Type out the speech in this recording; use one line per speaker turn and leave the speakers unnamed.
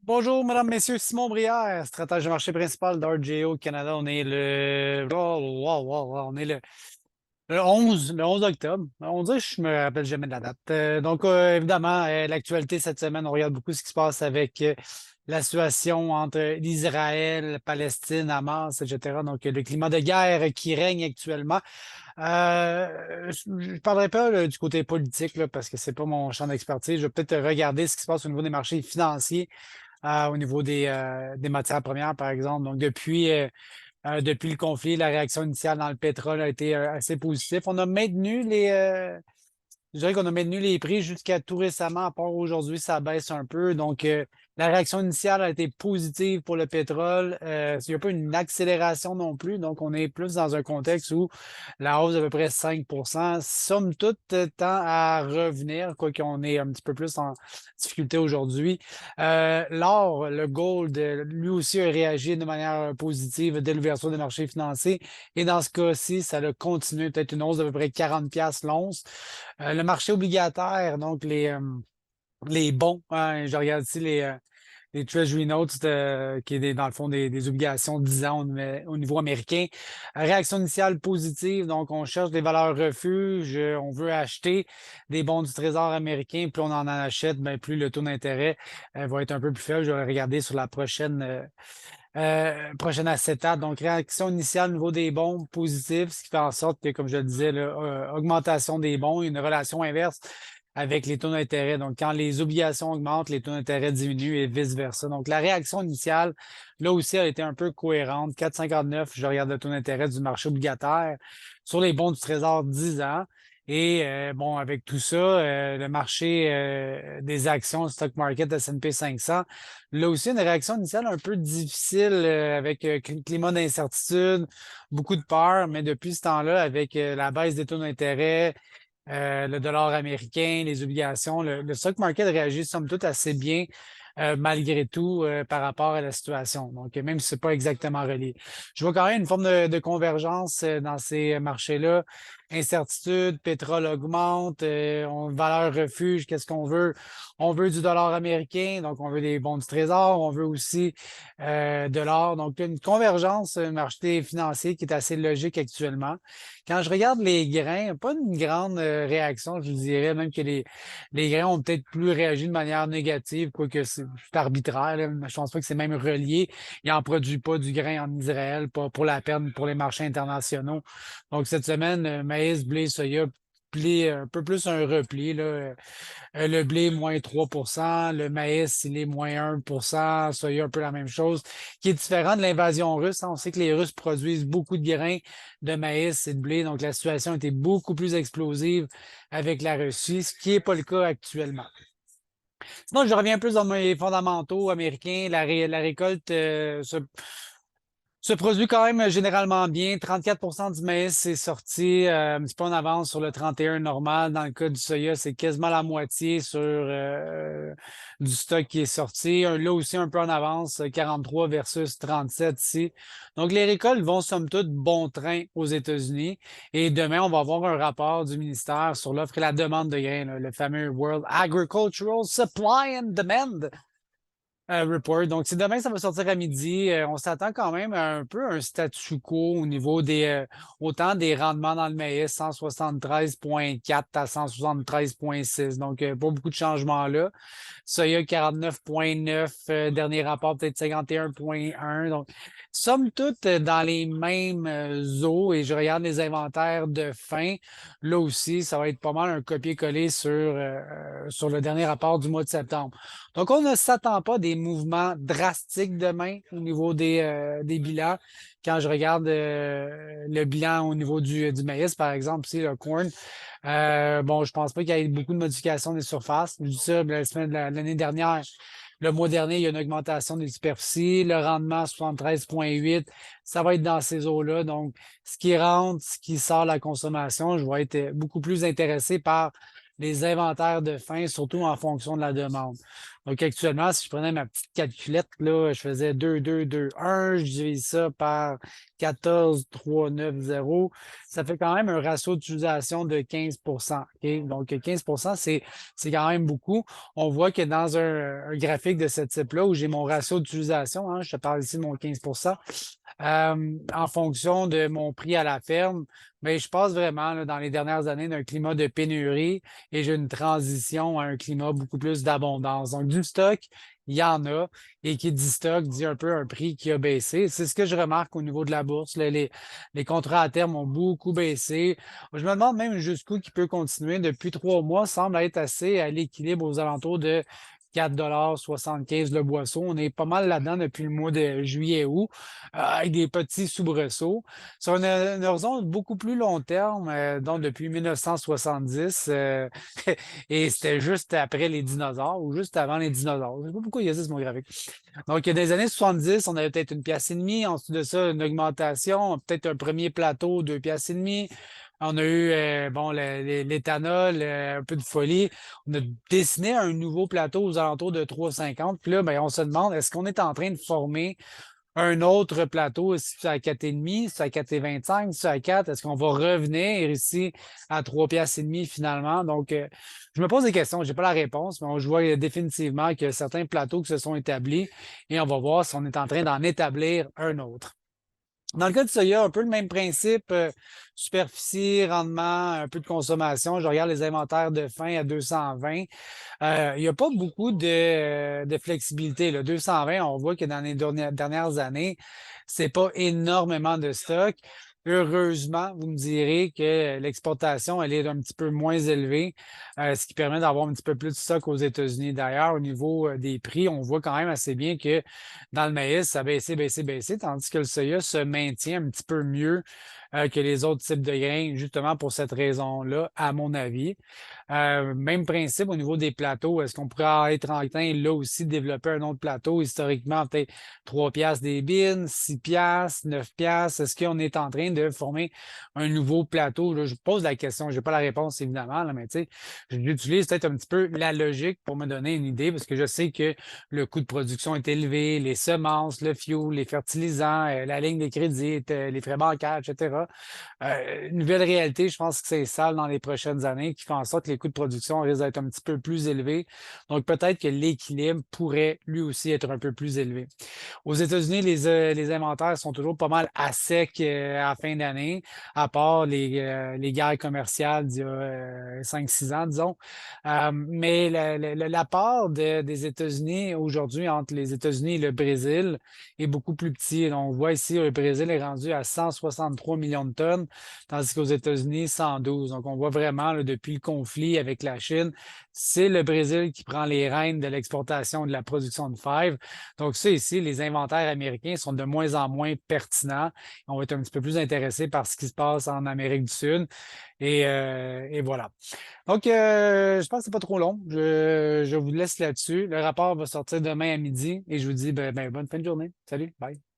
Bonjour, mesdames, messieurs, Simon Brière, stratège de marché principal d'RJO Canada. On est le 11 octobre. On dirait que je me rappelle jamais de la date. Évidemment, l'actualité cette semaine, on regarde beaucoup ce qui se passe avec la situation entre l'Israël, Palestine, Hamas, etc. Donc, le climat de guerre qui règne actuellement. Je ne parlerai pas du côté politique là, parce que c'est pas mon champ d'expertise. Je vais peut-être regarder ce qui se passe au niveau des marchés financiers au niveau des matières premières, par exemple. Donc, depuis le conflit, la réaction initiale dans le pétrole a été assez positive. Je dirais qu'on a maintenu les prix jusqu'à tout récemment, à part aujourd'hui, ça baisse un peu. La réaction initiale a été positive pour le pétrole. Il n'y a pas une accélération non plus. Donc, on est plus dans un contexte où la hausse d'à peu près 5 somme toute, tend à revenir, quoi qu'on est un petit peu plus en difficulté aujourd'hui. L'or, le gold, lui aussi a réagi de manière positive dès l'ouverture des marchés financiers. Et dans ce cas-ci, ça a continué, peut-être une hausse d'à peu près 40 l'once. Le marché obligataire, donc les bons, hein, je regarde ici les Treasury Notes, qui est dans le fond des obligations de 10 ans au niveau américain. Réaction initiale positive, donc on cherche des valeurs refuge, on veut acheter des bons du Trésor américain, plus on en achète, ben, plus le taux d'intérêt va être un peu plus faible. Je vais regarder sur la prochaine acétate. Donc, réaction initiale au niveau des bons positive, ce qui fait en sorte que, comme je le disais, là, augmentation des bons, une relation inverse avec les taux d'intérêt. Donc, quand les obligations augmentent, les taux d'intérêt diminuent et vice-versa. Donc, la réaction initiale, là aussi, a été un peu cohérente. 4,59, je regarde le taux d'intérêt du marché obligataire sur les bons du Trésor 10 ans. Et bon, avec tout ça, le marché des actions, le stock market S&P 500, là aussi, une réaction initiale un peu difficile avec climat d'incertitude, beaucoup de peur, mais depuis ce temps-là, avec la baisse des taux d'intérêt, le dollar américain, les obligations, le stock market réagit somme toute assez bien malgré tout par rapport à la situation. Donc, même si c'est pas exactement relié. Je vois quand même une forme de convergence dans ces marchés-là. Incertitude, pétrole augmente, valeur refuge, qu'est-ce qu'on veut? On veut du dollar américain, donc on veut des bons du trésor, on veut aussi de l'or. Donc, une convergence marché financier qui est assez logique actuellement. Quand je regarde les grains, pas une grande réaction, je dirais même que les grains ont peut-être plus réagi de manière négative, quoique c'est arbitraire, là. Je pense pas que c'est même relié. Ils n'en produisent pas du grain en Israël, pas pour la peine pour les marchés internationaux. Donc cette semaine, maïs, blé, soya, un peu plus un repli, là. Le blé, moins 3 le maïs, il est moins 1 soya, un peu la même chose, qui est différent de l'invasion russe, hein. On sait que les Russes produisent beaucoup de grains de maïs et de blé, donc la situation était beaucoup plus explosive avec la Russie, ce qui n'est pas le cas actuellement. Sinon, je reviens plus dans mes fondamentaux américains. La récolte se produit quand même généralement bien. 34 du maïs est sorti un petit peu en avance sur le 31 normal. Dans le cas du soya, c'est quasiment la moitié sur du stock qui est sorti. Là aussi, un peu en avance, 43 versus 37 ici. Donc, les récoltes vont somme toute bon train aux États-Unis. Et demain, on va avoir un rapport du ministère sur l'offre et la demande de grains, là, le fameux World Agricultural Supply and Demand report. Donc, c'est demain, ça va sortir à midi. On s'attend quand même à un peu un statu quo au niveau autant des rendements dans le maïs, 173,4 à 173,6. Donc, pas beaucoup de changements là. Soya, 49,9. Dernier rapport, peut-être 51,1. Donc, somme toute, dans les mêmes eaux, et je regarde les inventaires de fin. Là aussi, ça va être pas mal un copier-coller sur le dernier rapport du mois de septembre. Donc, on ne s'attend pas à des mouvements drastiques demain au niveau des bilans. Quand je regarde le bilan au niveau du maïs, par exemple, c'est le corn, bon, je pense pas qu'il y ait beaucoup de modifications des surfaces. Je dis ça, l'année dernière, le mois dernier, il y a une augmentation des superficies. Le rendement, 73,8, ça va être dans ces eaux-là. Donc, ce qui rentre, ce qui sort de la consommation, je vais être beaucoup plus intéressé par les inventaires de fin, surtout en fonction de la demande. Donc, actuellement, si je prenais ma petite calculette, là, je faisais 2, 2, 2, 1, je divise ça par 14, 3, 9, 0. Ça fait quand même un ratio d'utilisation de 15%. OK? Donc, 15%, c'est quand même beaucoup. On voit que dans un graphique de ce type-là, où j'ai mon ratio d'utilisation, hein, je te parle ici de mon 15%, en fonction de mon prix à la ferme, mais je passe vraiment là, dans les dernières années d'un climat de pénurie et j'ai une transition à un climat beaucoup plus d'abondance. Donc, du stock, il y en a. Et qui dit stock dit un peu un prix qui a baissé. C'est ce que je remarque au niveau de la bourse. Là, les contrats à terme ont beaucoup baissé. Je me demande même jusqu'où qui peut continuer. Depuis 3 mois, semble être assez à l'équilibre aux alentours de 4,75 le boisseau. On est pas mal là-dedans depuis le mois de juillet-août, avec des petits soubresauts. Sur un horizon beaucoup plus long terme, donc depuis 1970, et c'était juste après les dinosaures ou juste avant les dinosaures. Je ne sais pas pourquoi il y a ça sur mon graphique. Donc, dans les années 70, on avait peut-être une pièce et demie. En dessous de ça, une augmentation, peut-être un premier plateau, 2,5 piastres. On a eu bon, l'éthanol, un peu de folie. On a dessiné un nouveau plateau aux alentours de 3,50. Puis là, ben, on se demande, est-ce qu'on est en train de former un autre plateau, si c'est à 4,5, si c'est à 4,25, si c'est à 4, est-ce qu'on va revenir ici à 3 piastres et demi finalement? Donc, je me pose des questions, je n'ai pas la réponse, mais je vois définitivement que certains plateaux qui se sont établis et on va voir si on est en train d'en établir un autre. Dans le cas de soya, un peu le même principe, superficie, rendement, un peu de consommation. Je regarde les inventaires de fin à 220. Il n'y a pas beaucoup de flexibilité. Là. 220, on voit que dans les dernières années, c'est pas énormément de stock. Heureusement, vous me direz que l'exportation, elle est un petit peu moins élevée, ce qui permet d'avoir un petit peu plus de stock aux États-Unis. D'ailleurs, au niveau des prix, on voit quand même assez bien que dans le maïs, ça a baissé, baissé, baissé, tandis que le soya se maintient un petit peu mieux que les autres types de grains, justement pour cette raison-là, à mon avis. Même principe au niveau des plateaux. Est-ce qu'on pourrait être en train, là aussi, de développer un autre plateau, historiquement, peut-être 3 piastres des bines, 6 piastres, 9 piastres? Est-ce qu'on est en train de former un nouveau plateau? Là, je pose la question, je n'ai pas la réponse, évidemment, là, mais tu sais, j'utilise peut-être un petit peu la logique pour me donner une idée, parce que je sais que le coût de production est élevé, les semences, le fuel, les fertilisants, la ligne de crédit, les frais bancaires, etc. Une nouvelle réalité, je pense que c'est sale dans les prochaines années, qui fait en sorte que les coûts de production risquent d'être un petit peu plus élevés. Donc, peut-être que l'équilibre pourrait lui aussi être un peu plus élevé. Aux États-Unis, les inventaires sont toujours pas mal à sec à la fin d'année, à part les guerres commerciales d'il y a 5-6 ans, disons. Mais la part des États-Unis aujourd'hui entre les États-Unis et le Brésil est beaucoup plus petit. Donc, on voit ici, le Brésil est rendu à 163 millions de tonnes, tandis qu'aux États-Unis, 112. Donc, on voit vraiment, là, depuis le conflit avec la Chine, c'est le Brésil qui prend les rênes de l'exportation et de la production de fèves. Donc, ça ici, les inventaires américains sont de moins en moins pertinents. On va être un petit peu plus intéressé par ce qui se passe en Amérique du Sud. Et voilà. Donc, je pense que c'est pas trop long. Je vous laisse là-dessus. Le rapport va sortir demain à midi et je vous dis bonne fin de journée. Salut, bye.